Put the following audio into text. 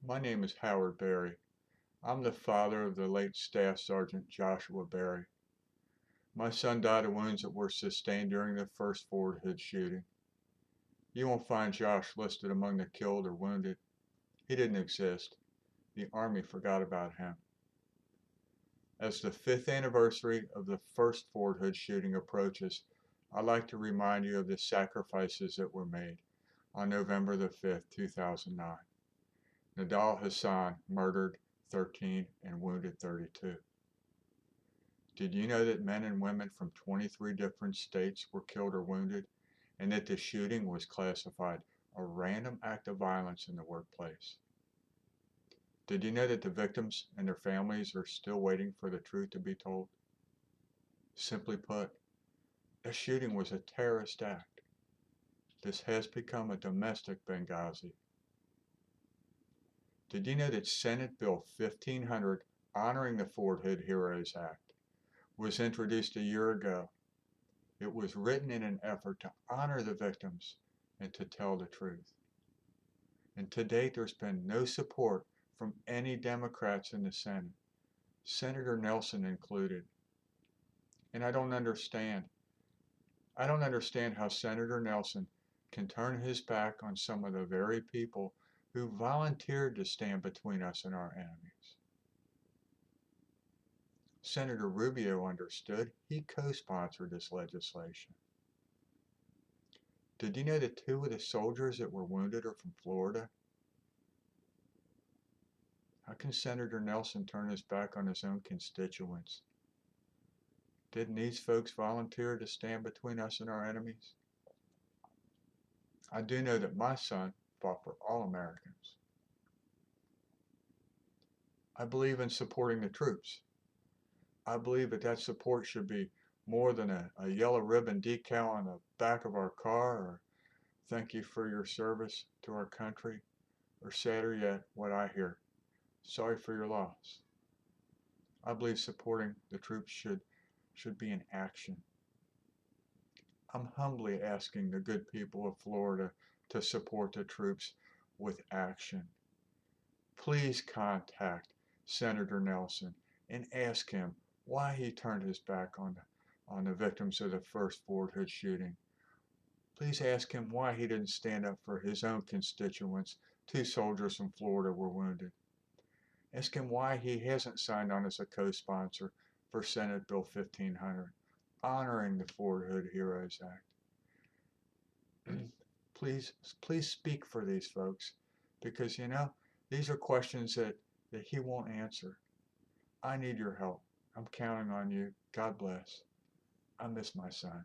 My name is Howard Berry. I'm the father of the late Staff Sergeant Joshua Berry. My son died of wounds that were sustained during the first Fort Hood shooting. You won't find Josh listed among the killed or wounded. He didn't exist. The Army forgot about him. As the 5th anniversary of the first Fort Hood shooting approaches, I'd like to remind you of the sacrifices that were made on November the 5th, 2009. Nidal Hasan murdered 13 and wounded 32. Did you know that men and women from 23 different states were killed or wounded, and that the shooting was classified a random act of violence in the workplace? Did you know that the victims and their families are still waiting for the truth to be told? Simply put, the shooting was a terrorist act. This has become a domestic Benghazi. Did you know that Senate Bill 1500, honoring the Fort Hood Heroes Act, was introduced a year ago? It was written in an effort to honor the victims and to tell the truth. And to date, there's been no support from any Democrats in the Senate, Senator Nelson included. And I don't understand. I don't understand how Senator Nelson can turn his back on some of the very people who volunteered to stand between us and our enemies. Senator Rubio understood. He co-sponsored this legislation. Did you know that 2 of the soldiers that were wounded are from Florida? How can Senator Nelson turn his back on his own constituents? Didn't these folks volunteer to stand between us and our enemies? I do know that my son fought for all Americans. I believe in supporting the troops. I believe that support should be more than a yellow ribbon decal on the back of our car, or thank you for your service to our country, or sadder yet, what I hear, sorry for your loss. I believe supporting the troops should be an action. I'm humbly asking the good people of Florida to support the troops with action. Please contact Senator Nelson and ask him why he turned his back on the victims of the first Fort Hood shooting. Please ask him why he didn't stand up for his own constituents. 2 soldiers from Florida were wounded. Ask him why he hasn't signed on as a co-sponsor for Senate Bill 1500, honoring the Fort Hood Heroes Act. please speak for these folks, because these are questions that he won't answer. I need your help. I'm counting on you. God bless. I miss my son.